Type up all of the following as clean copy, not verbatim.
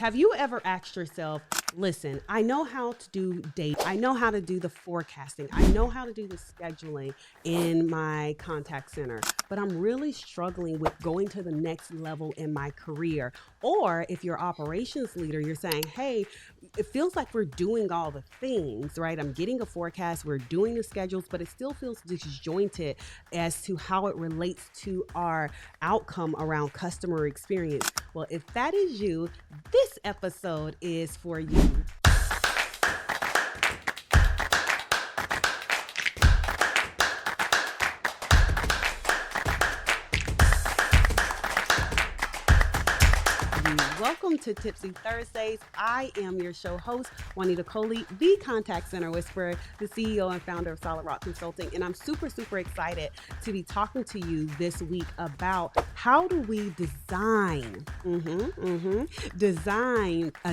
Have you ever asked yourself, listen, I know how to do data. I know how to do the forecasting. I know how to do the scheduling in my contact center, but I'm really struggling with going to the next level in my career. Or if you're operations leader, you're saying, hey, it feels like we're doing all the things, right? I'm getting a forecast, we're doing the schedules, but it still feels disjointed as to how it relates to our outcome around customer experience. Well, if that is you, this episode is for you. Welcome to Tipsy Thursdays. I am your show host, Juanita Coley, the Contact Center Whisperer, the CEO and founder of Solid Rock Consulting. And I'm super excited to be talking to you this week about how do we design a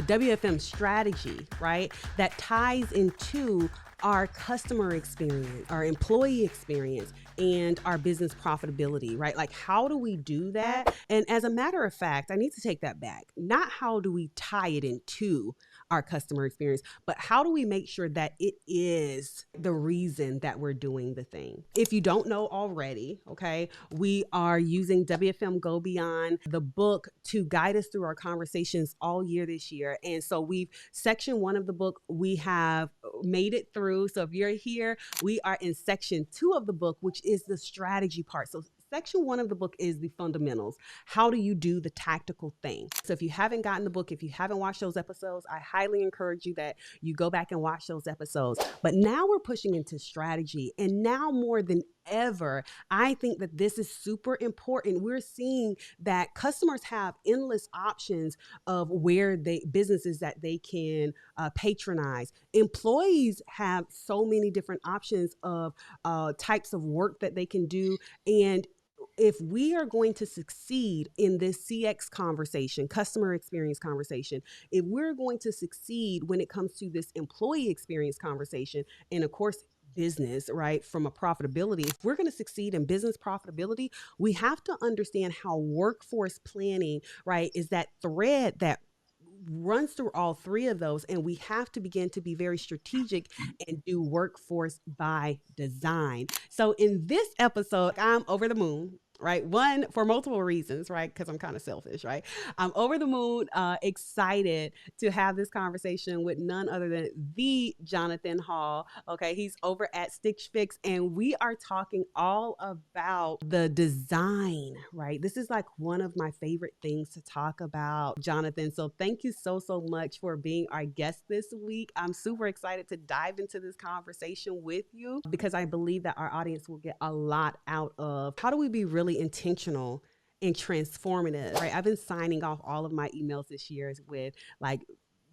WFM strategy, right? That ties into our customer experience, our employee experience, and our business profitability, right? Like, how do we do that? And as a matter of fact, I need to take that back. Not how do we tie it into our customer experience, but how do we make sure that it is the reason that we're doing the thing? If you don't know already, okay, we are using WFM Go Beyond, the book, to guide us through our conversations all year this year. And so section 1 of the book, we have made it through. So if you're here, we are in section 2 of the book, which is the strategy part. So section 1 of the book is the fundamentals. How do you do the tactical thing? So if you haven't gotten the book, if you haven't watched those episodes, I highly encourage you that you go back and watch those episodes. But now we're pushing into strategy. And now more than ever, I think that this is super important. We're seeing that customers have endless options of businesses that they can patronize. Employees have so many different options of types of work that they can do. And if we are going to succeed in this CX conversation, customer experience conversation, if we're going to succeed when it comes to this employee experience conversation, and of course, business, right, from a profitability, if we're going to succeed in business profitability, we have to understand how workforce planning, right, is that thread that runs through all three of those. And we have to begin to be very strategic and do workforce by design. So in this episode, I'm over the moon. Right. One, for multiple reasons, right? Because I'm kind of selfish, right? I'm over the moon, excited to have this conversation with none other than the Jonathan Hall. Okay. He's over at Stitch Fix, and we are talking all about the design, right? This is like one of my favorite things to talk about, Jonathan. So thank you so much for being our guest this week. I'm super excited to dive into this conversation with you because I believe that our audience will get a lot out of how do we be really intentional and transformative, right? I've been signing off all of my emails this year with like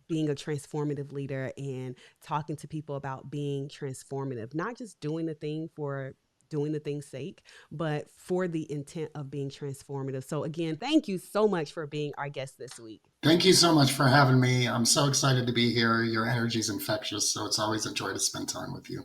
being a transformative leader and talking to people about being transformative, not just doing the thing for doing the thing's sake, but for the intent of being transformative. So again, thank you so much for being our guest this week. Thank you so much for having me. I'm so excited to be here. Your energy is infectious, so it's always a joy to spend time with you.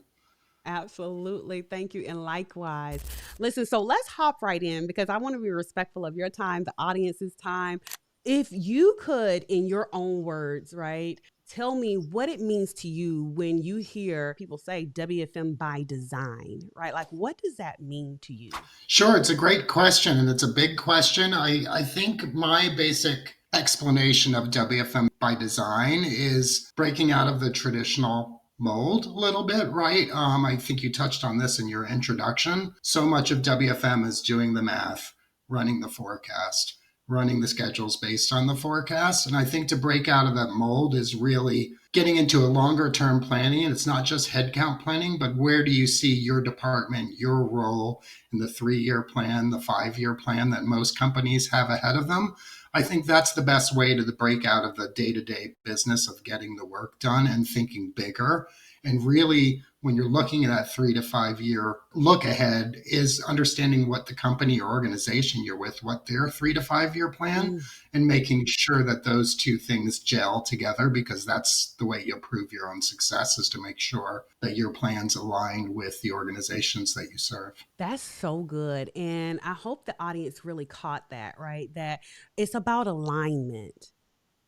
Absolutely. Thank you. And likewise. Listen, so let's hop right in because I want to be respectful of your time, the audience's time. If you could, in your own words, right, tell me what it means to you when you hear people say WFM by design, right? Like, what does that mean to you? Sure. It's a great question, and it's a big question. I think my basic explanation of WFM by design is breaking out of the traditional mold a little bit, right? I think you touched on this in your introduction. So much of WFM is doing the math, running the forecast, running the schedules based on the forecast. And I think to break out of that mold is really getting into a longer term planning. And it's not just headcount planning, but where do you see your department, your role in the 3-year plan, the 5-year plan that most companies have ahead of them? I think that's the best way to break out of the day-to-day business of getting the work done and thinking bigger. And really, when you're looking at that 3 to 5 year look ahead, is understanding what the company or organization you're with, what their 3 to 5 year plan, and making sure that those two things gel together, because that's the way you prove your own success, is to make sure that your plans align with the organizations that you serve. That's so good. And I hope the audience really caught that, right? That it's about alignment.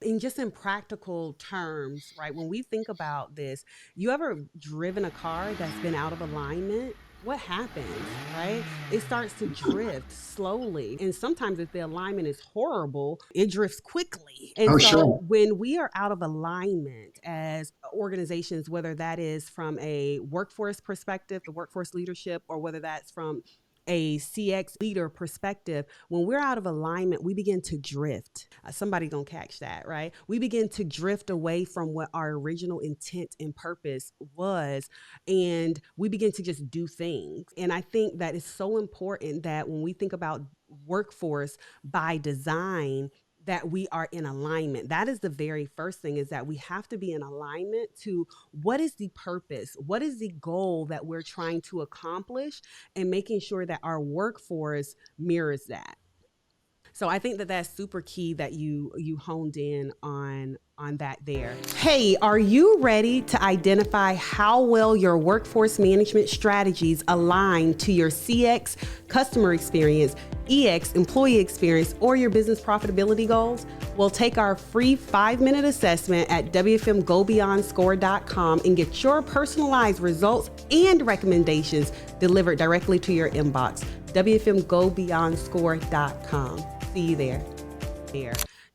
In practical terms, right? When we think about this, you ever driven a car that's been out of alignment? What happens, right? It starts to drift slowly. And sometimes, if the alignment is horrible, it drifts quickly. And Oh, so, sure. when we are out of alignment as organizations, whether that is from a workforce perspective, the workforce leadership, or whether that's from a CX leader perspective, when we're out of alignment, we begin to drift. Somebody gonna catch that, right? We begin to drift away from what our original intent and purpose was, and we begin to just do things. And I think that it's so important that when we think about workforce by design, that we are in alignment. That is the very first thing, is that we have to be in alignment to what is the purpose, what is the goal that we're trying to accomplish, and making sure that our workforce mirrors that. So I think that that's super key that you honed in on that there. Hey, are you ready to identify how well your workforce management strategies align to your CX, customer experience, EX, employee experience, or your business profitability goals? Well, take our free 5-minute assessment at WFMGoBeyondScore.com and get your personalized results and recommendations delivered directly to your inbox. WFMGoBeyondScore.com. See you there.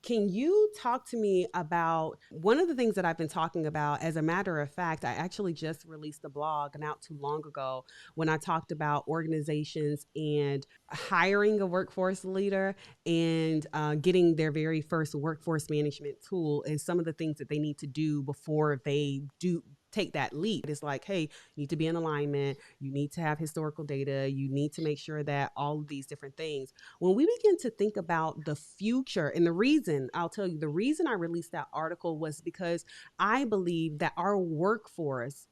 Can you talk to me about one of the things that I've been talking about? As a matter of fact, I actually just released a blog not too long ago when I talked about organizations and hiring a workforce leader and getting their very first workforce management tool, and some of the things that they need to do before they do take that leap. It's like, hey, you need to be in alignment. You need to have historical data. You need to make sure that all of these different things. When we begin to think about the future, and the reason, I'll tell you, the reason I released that article was because I believe that our workforce,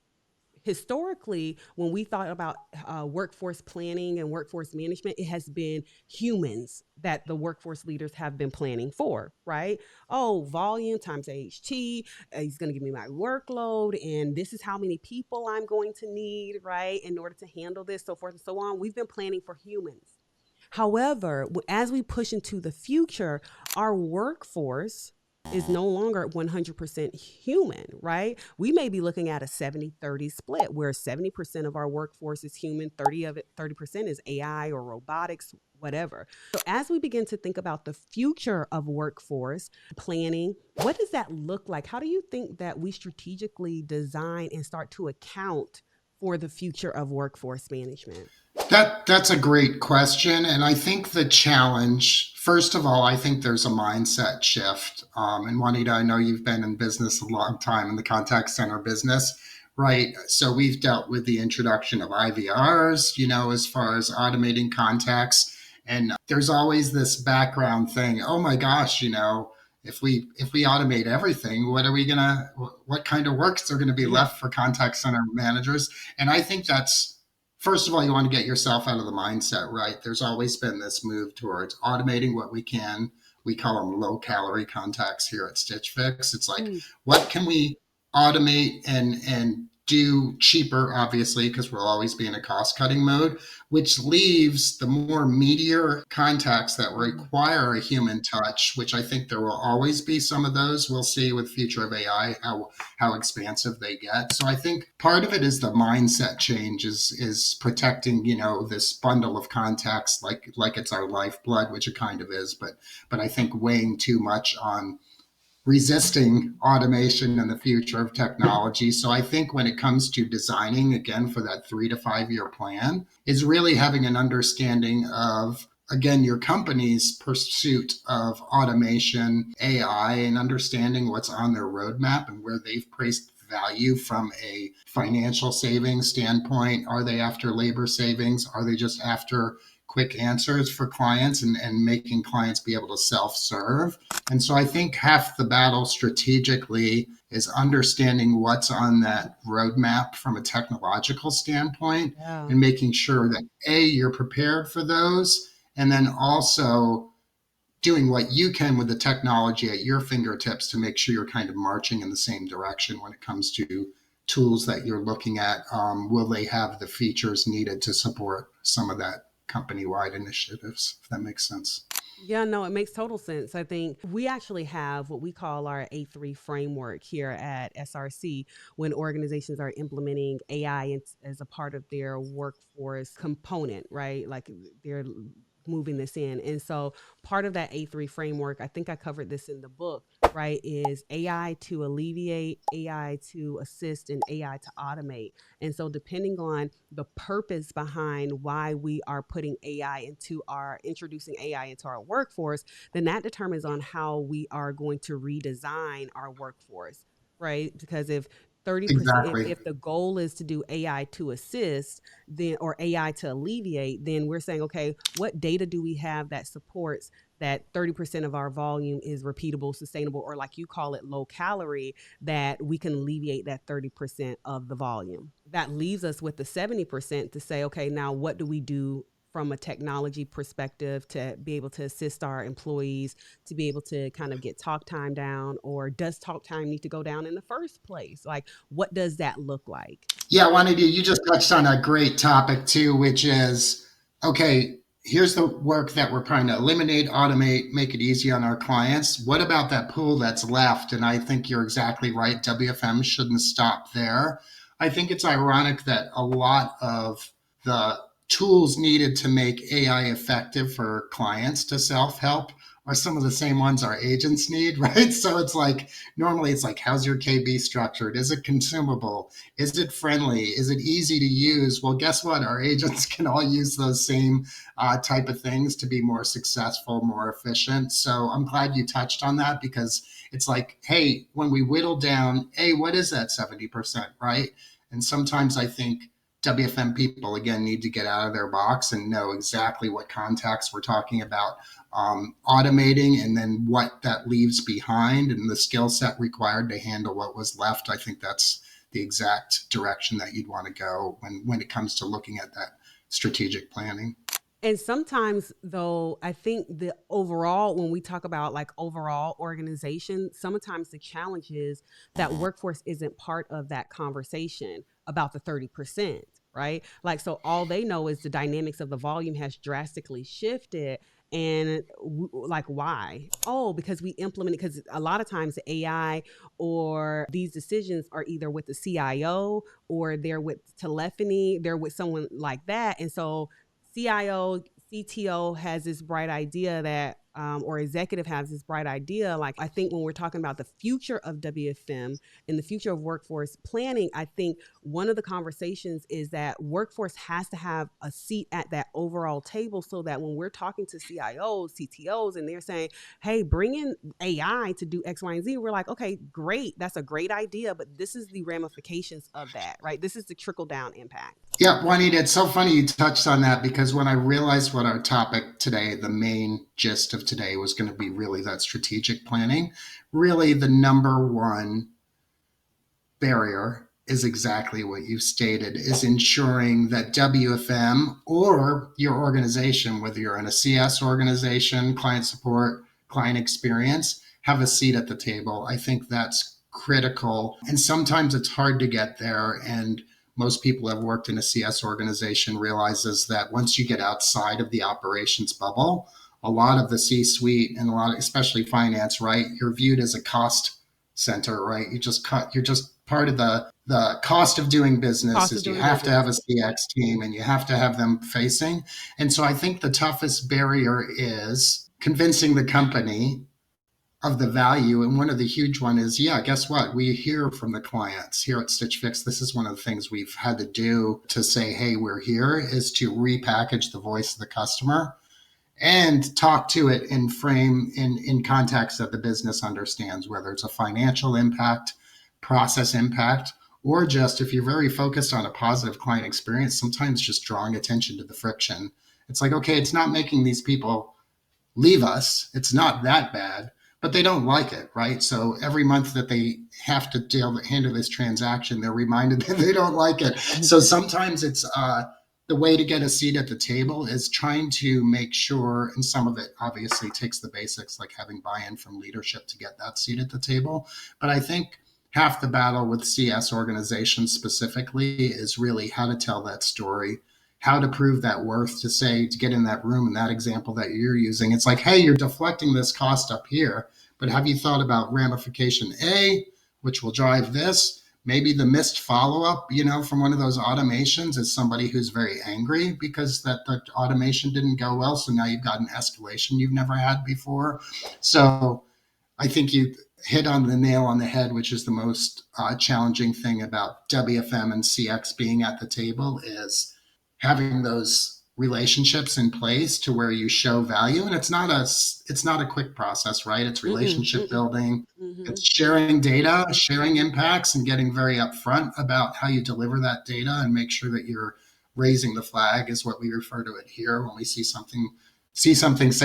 historically, when we thought about workforce planning and workforce management, it has been humans that the workforce leaders have been planning for, right? Oh, volume times AHT, he's going to give me my workload, and this is how many people I'm going to need, right, in order to handle this, so forth and so on. We've been planning for humans. However, as we push into the future, our workforce is no longer 100% human, right? We may be looking at a 70-30 split where 70% of our workforce is human, 30% is AI or robotics, whatever. So as we begin to think about the future of workforce planning, what does that look like? How do you think that we strategically design and start to account for the future of workforce management? That's a great question, and I think the challenge, first of all, I think there's a mindset shift. And Juanita, I know you've been in business a long time in the contact center business, right? So we've dealt with the introduction of IVRs, as far as automating contacts, and there's always this background thing. Oh my gosh, if we automate everything, what kind of works are going to be left for contact center managers? And I think that's, first of all, you want to get yourself out of the mindset, right? There's always been this move towards automating what we can. We call them low calorie contacts here at Stitch Fix. It's like, what can we automate and do cheaper, obviously, because we'll always be in a cost cutting mode, which leaves the more meatier contacts that require a human touch, which I think there will always be some of those. We'll see with future of AI how expansive they get. So I think part of it is the mindset change is protecting, this bundle of contacts like it's our lifeblood, which it kind of is, but I think weighing too much on resisting automation and the future of technology. So I think when it comes to designing, again, for that 3 to 5 year plan, is really having an understanding of, again, your company's pursuit of automation, AI, and understanding what's on their roadmap and where they've placed value from a financial savings standpoint. Are they after labor savings? Are they just after quick answers for clients and making clients be able to self-serve? And so I think half the battle strategically is understanding what's on that roadmap from a technological standpoint and making sure that you're prepared for those, and then also doing what you can with the technology at your fingertips to make sure you're kind of marching in the same direction when it comes to tools that you're looking at. Will they have the features needed to support some of that company-wide initiatives, if that makes sense? Yeah, no, it makes total sense. I think we actually have what we call our A3 framework here at SRC when organizations are implementing AI as a part of their workforce component, right? Like they're moving this in. And so part of that A3 framework, I think I covered this in the book, right, is AI to alleviate, AI to assist, and AI to automate. And so, depending on the purpose behind why we are putting AI into our introducing AI into our workforce, then that determines on how we are going to redesign our workforce, right? Because if 30%, Exactly. if the goal is to do AI to assist, then or AI to alleviate, then we're saying, okay, what data do we have that supports that 30% of our volume is repeatable, sustainable, or like you call it, low calorie, that we can alleviate that 30% of the volume. That leaves us with the 70% to say, okay, now what do we do from a technology perspective to be able to assist our employees to be able to kind of get talk time down, or does talk time need to go down in the first place? Like, what does that look like? Yeah, Juanita, you just touched on a great topic too, which is okay, here's the work that we're trying to eliminate, automate, make it easy on our clients. What about that pool that's left? And I think you're exactly right. WFM shouldn't stop there. I think it's ironic that a lot of the tools needed to make AI effective for clients to self help are some of the same ones our agents need, right? So it's like, normally it's like, how's your KB structured? Is it consumable? Is it friendly? Is it easy to use? Well, guess what? Our agents can all use those same type of things to be more successful, more efficient. So I'm glad you touched on that, because it's like, hey, when we whittle down, hey, what is that 70%, right? And sometimes I think WFM people, again, need to get out of their box and know exactly what contacts we're talking about automating, and then what that leaves behind and the skill set required to handle what was left. I think that's the exact direction that you'd want to go when it comes to looking at that strategic planning. And sometimes, though, I think the overall, when we talk about like overall organization, sometimes the challenge is that workforce isn't part of that conversation about the 30%, right? Like, so all they know is the dynamics of the volume has drastically shifted. And like, why? Oh, because we implement it. Because a lot of times the AI or these decisions are either with the CIO or they're with telephony, they're with someone like that. And so CIO, CTO has this bright idea that, or executive has this bright idea. Like, I think when we're talking about the future of WFM and the future of workforce planning, I think one of the conversations is that workforce has to have a seat at that overall table, so that when we're talking to CIOs, CTOs, and they're saying, hey, bring in AI to do X, Y, and Z, we're like, okay, great. That's a great idea. But this is the ramifications of that, right? This is the trickle down impact. Yeah, Juanita, it's so funny you touched on that, because when I realized what our topic today, the main gist of today, was going to be really that strategic planning, really the number one barrier is exactly what you've stated, is ensuring that WFM or your organization, whether you're in a CS organization, client support, client experience, have a seat at the table. I think that's critical. And sometimes it's hard to get there. And most people who have worked in a CS organization realizes that once you get outside of the operations bubble, a lot of the C-suite and a lot, especially finance, right? You're viewed as a cost center, right? You're just part of the cost of doing business Cost of is you doing have to have business. a CX team and you have to have them facing. And so I think the toughest barrier is convincing the company of the value. And one of the huge one is, yeah, guess what? We hear from the clients here at Stitch Fix. This is one of the things we've had to do to say, hey, we're here, is to repackage the voice of the customer and talk to it in frame in context that the business understands, whether it's a financial impact, process impact, or just, if you're very focused on a positive client experience, sometimes just drawing attention to the friction. It's like, okay, it's not making these people leave us, it's not that bad, but they don't like it, right? So every month that they have to handle this transaction, they're reminded that they don't like it. So sometimes it's the way to get a seat at the table is trying to make sure, and some of it obviously takes the basics like having buy-in from leadership to get that seat at the table. But I think half the battle with CS organizations specifically is really how to tell that story, how to prove that worth to say, to get in that room in that example that you're using. It's like, hey, you're deflecting this cost up here, but have you thought about ramification A, which will drive this? Maybe the missed follow up, from one of those automations is somebody who's very angry because that automation didn't go well. So now you've got an escalation you've never had before. So I think you hit on the nail on the head, which is the most challenging thing about WFM and CX being at the table is having those relationships in place to where you show value. And it's not a quick process, right? It's Mm-mm, relationship mm-mm. building. Mm-hmm. It's sharing data, sharing impacts, and getting very upfront about how you deliver that data and make sure that you're raising the flag is what we refer to it here when we see something, say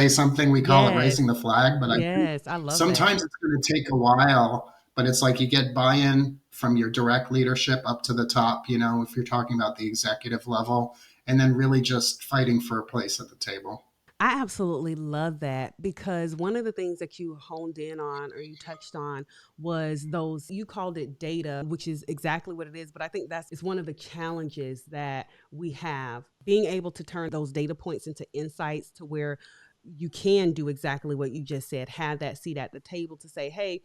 something. We call it Yes. raising the flag. But I think Yes. I love that. sometimes it's going to take a while, but it's like you get buy-in from your direct leadership up to the top, if you're talking about the executive level, and then really just fighting for a place at the table. I absolutely love that because one of the things that you honed in on or you touched on was those, you called it data, which is exactly what it is. But I think that's it's one of the challenges that we have being able to turn those data points into insights to where you can do exactly what you just said, have that seat at the table to say, hey,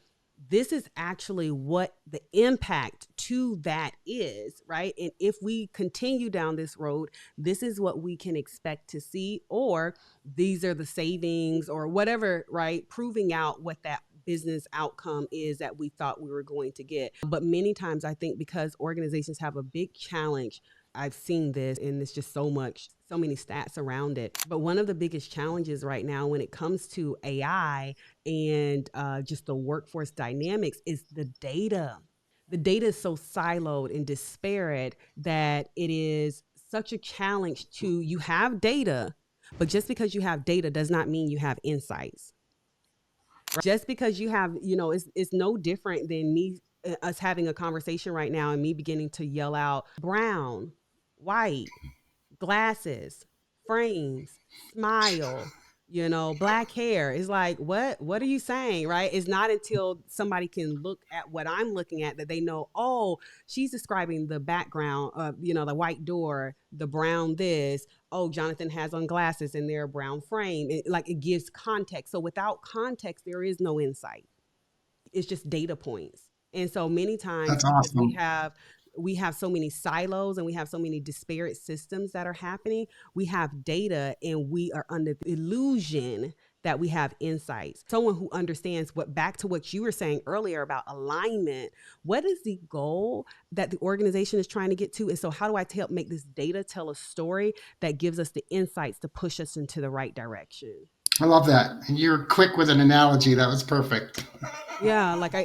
this is actually what the impact to that is, right? And if we continue down this road, this is what we can expect to see, or these are the savings or whatever, right? Proving out what that business outcome is that we thought we were going to get. But many times I think because organizations have a big challenge, I've seen this and it's just so many stats around it. But one of the biggest challenges right now when it comes to AI and just the workforce dynamics is the data. The data is so siloed and disparate that it is such a challenge to you have data, but just because you have data does not mean you have insights. Just because you have, it's no different than me, us having a conversation right now and me beginning to yell out brown, white, glasses, frames, smile, black hair. It's like, what are you saying? Right. It's not until somebody can look at what I'm looking at that they know, oh, she's describing the background of, the white door, the brown this. Oh, Jonathan has on glasses and they're a brown frame. It gives context. So without context, there is no insight. It's just data points. And so many times That's because we awesome. have we have so many silos and we have so many disparate systems that are happening, we have data and we are under the illusion that we have insights. Someone who understands what, back to what you were saying earlier about alignment, what is the goal that the organization is trying to get to? And so how do I help make this data tell a story that gives us the insights to push us into the right direction? I love that. And you're quick with an analogy. That was perfect. Yeah, like I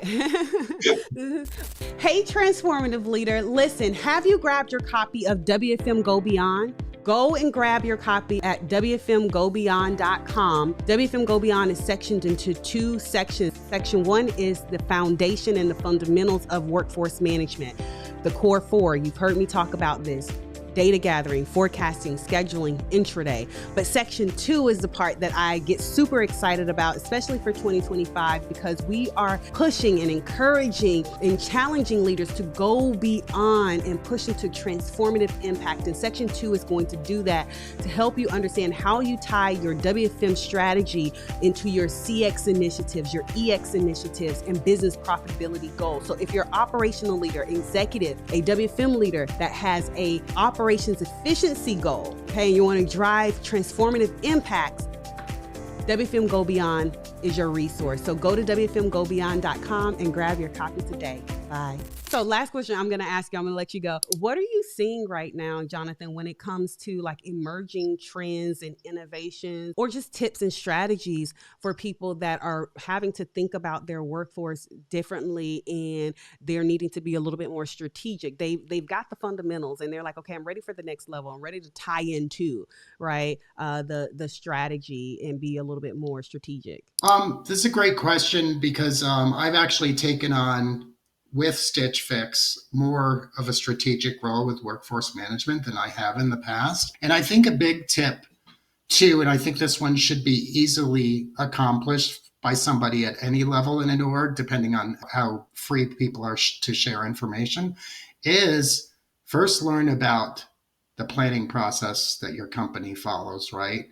Hey transformative leader, listen, have you grabbed your copy of WFM Go Beyond? Go and grab your copy at WFMGoBeyond.com. WFM Go Beyond is sectioned into two sections. Section 1 is the foundation and the fundamentals of workforce management. The core 4, you've heard me talk about this: data gathering, forecasting, scheduling, intraday. But section 2 is the part that I get super excited about, especially for 2025, because we are pushing and encouraging and challenging leaders to go beyond and push into transformative impact. And section 2 is going to do that to help you understand how you tie your WFM strategy into your CX initiatives, your EX initiatives, and business profitability goals. So if you're an operational leader, executive, a WFM leader that has a operations efficiency goal, okay, and you want to drive transformative impacts, WFM Go Beyond is your resource. So go to WFMGoBeyond.com and grab your copy today. Bye. So last question I'm going to ask you, I'm going to let you go. What are you seeing right now, Jonathan, when it comes to like emerging trends and innovations or just tips and strategies for people that are having to think about their workforce differently and they're needing to be a little bit more strategic? They've got the fundamentals and they're like, okay, I'm ready for the next level. I'm ready to tie into, right, the strategy and be a little bit more strategic. This is a great question because I've actually taken on with Stitch Fix more of a strategic role with workforce management than I have in the past. And I think a big tip too, and I think this one should be easily accomplished by somebody at any level in an org, depending on how free people are to share information, is first learn about the planning process that your company follows, right?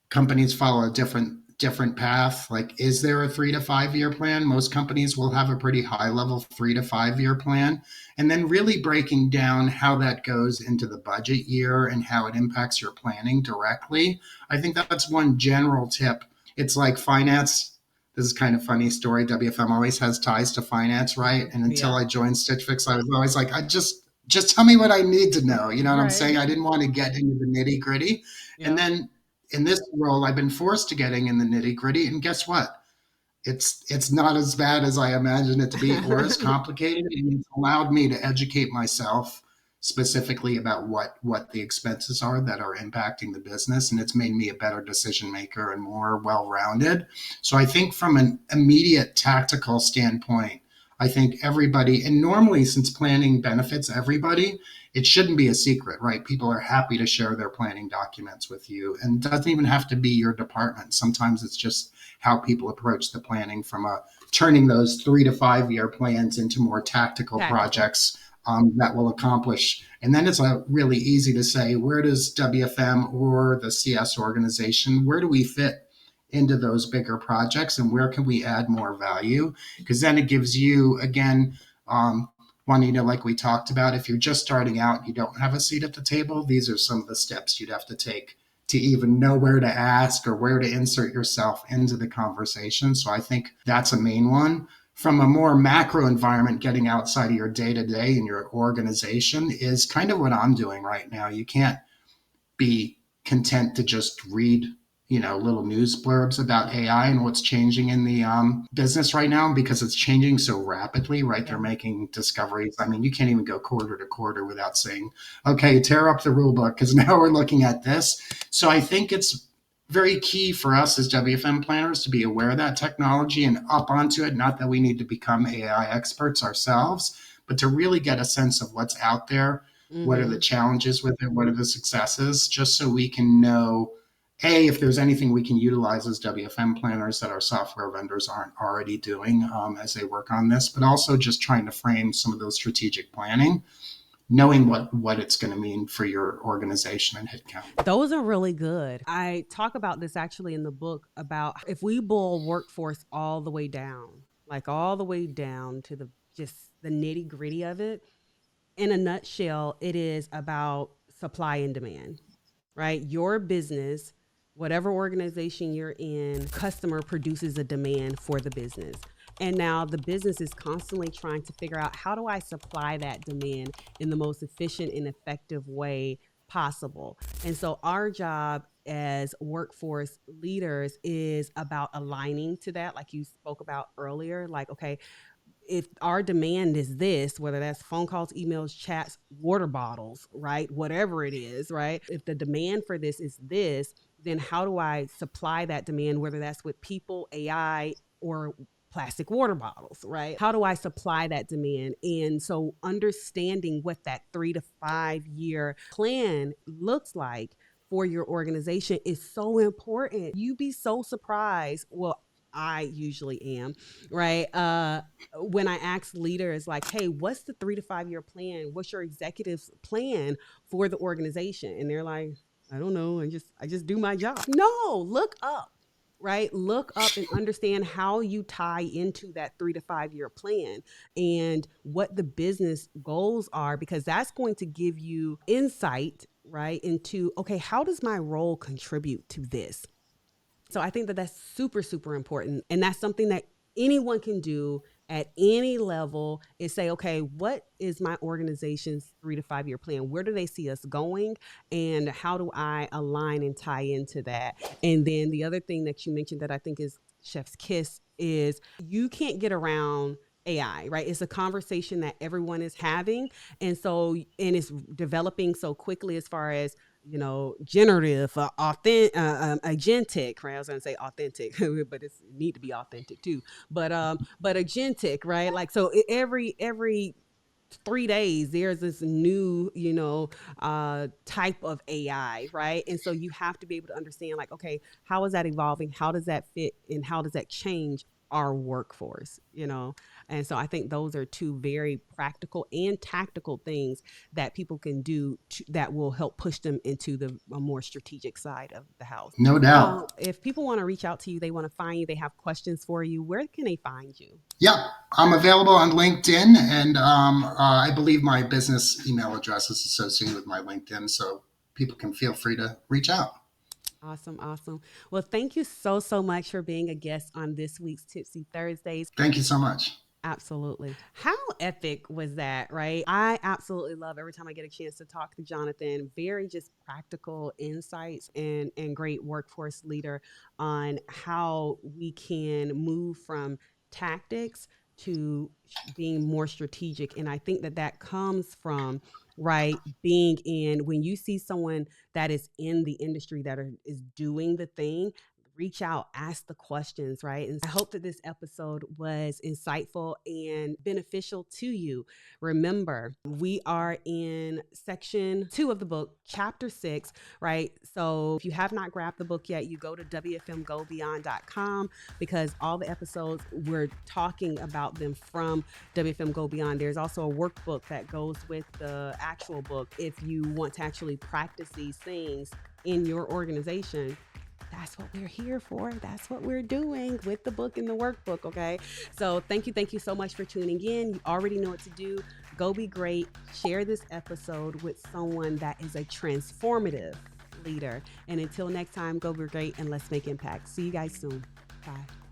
Companies follow a different path. Like, is there a 3 to 5 year plan? Most companies will have a pretty high level 3 to 5 year plan, and then really breaking down how that goes into the budget year and how it impacts your planning directly. I think that's one general tip. It's like finance. This is kind of funny story. WFM always has ties to finance, right? And until Yeah. I joined Stitch Fix, I was always like, I just tell me what I need to know. You know what I'm Right. saying? I didn't want to get into the nitty gritty. And Yeah. then in this role, I've been forced to getting in the nitty gritty. And guess what? It's not as bad as I imagined it to be, or as complicated. And it's allowed me to educate myself specifically about what the expenses are that are impacting the business, and it's made me a better decision maker and more well-rounded. So I think from an immediate tactical standpoint, I think everybody, and normally since planning benefits everybody, it shouldn't be a secret, right? People are happy to share their planning documents with you, and it doesn't even have to be your department. Sometimes it's just how people approach the planning from a turning those 3 to 5 year plans into more tactical Tactical. projects that will accomplish. And then it's really easy to say, where does WFM or the CS organization, where do we fit into those bigger projects, and where can we add more value? Because then it gives you, again, Juanita, like we talked about, if you're just starting out, you don't have a seat at the table, these are some of the steps you'd have to take to even know where to ask or where to insert yourself into the conversation. So I think that's a main one. From a more macro environment, getting outside of your day to day and your organization is kind of what I'm doing right now. You can't be content to just read, little news blurbs about AI and what's changing in the business right now, because it's changing so rapidly, right? They're Yeah. making discoveries. I mean, you can't even go quarter to quarter without saying, okay, tear up the rule book because now we're looking at this. So I think it's very key for us as WFM planners to be aware of that technology and up onto it. Not that we need to become AI experts ourselves, but to really get a sense of what's out there. What are the Mm-hmm. challenges with it? What are the successes? Just so we can know, A, if there's anything we can utilize as WFM planners that our software vendors aren't already doing as they work on this, but also just trying to frame some of those strategic planning, knowing what it's going to mean for your organization and headcount. Those are really good. I talk about this actually in the book about if we boil workforce all the way down, like all the way down to the just the nitty gritty of it. In a nutshell, it is about supply and demand, right? Your business, whatever organization you're in, customer produces a demand for the business. And now the business is constantly trying to figure out, how do I supply that demand in the most efficient and effective way possible? And so our job as workforce leaders is about aligning to that, like you spoke about earlier. Like, okay, if our demand is this, whether that's phone calls, emails, chats, water bottles, right? Whatever it is, right? If the demand for this is this, then how do I supply that demand, whether that's with people, AI, or plastic water bottles, right? How do I supply that demand? And so understanding what that 3 to 5 year plan looks like for your organization is so important. You'd be so surprised. Well, I usually am, right? When I ask leaders, like, hey, what's the 3 to 5 year plan? What's your executive's plan for the organization? And they're like, I don't know. I just do my job. No, look up, right? Look up and understand how you tie into that 3 to 5 year plan and what the business goals are, because that's going to give you insight, right, into, okay, how does my role contribute to this? So I think that that's super, super important. And that's something that anyone can do at any level, is say, okay, what is my organization's 3 to 5 year plan? Where do they see us going? And how do I align and tie into that? And then the other thing that you mentioned that I think is chef's kiss is, you can't get around AI, right? It's a conversation that everyone is having. And so, and it's developing so quickly as far as, generative, agentic, right? I was going to say authentic, but it need to be authentic too. But agentic, right? Like, so every 3 days there's this new type of AI, right? And so you have to be able to understand, like, okay, how is that evolving, how does that fit, and how does that change our workforce? And so I think those are two very practical and tactical things that people can do that will help push them into a more strategic side of the house. No doubt. If people want to reach out to you, they want to find you, they have questions for you, where can they find you? Yeah, I'm available on LinkedIn, and I believe my business email address is associated with my LinkedIn, so people can feel free to reach out. Awesome. Awesome. Well, thank you so much for being a guest on this week's Tipsy Thursdays. Thank you so much. Absolutely. How epic was that, right? I absolutely love every time I get a chance to talk to Jonathan. Very just practical insights and great workforce leader on how we can move from tactics to being more strategic. And I think that comes from, right, being in, when you see someone that is in the industry that is doing the thing, reach out, ask the questions, right? And I hope that this episode was insightful and beneficial to you. Remember, we are in section 2 of the book, chapter 6, right? So if you have not grabbed the book yet, you go to WFMGoBeyond.com, because all the episodes, we're talking about them from WFM Go Beyond. There's also a workbook that goes with the actual book if you want to actually practice these things in your organization. That's what we're here for. That's what we're doing with the book and the workbook, okay? So thank you so much for tuning in. You already know what to do. Go be great. Share this episode with someone that is a transformative leader. And until next time, go be great and let's make impact. See you guys soon. Bye.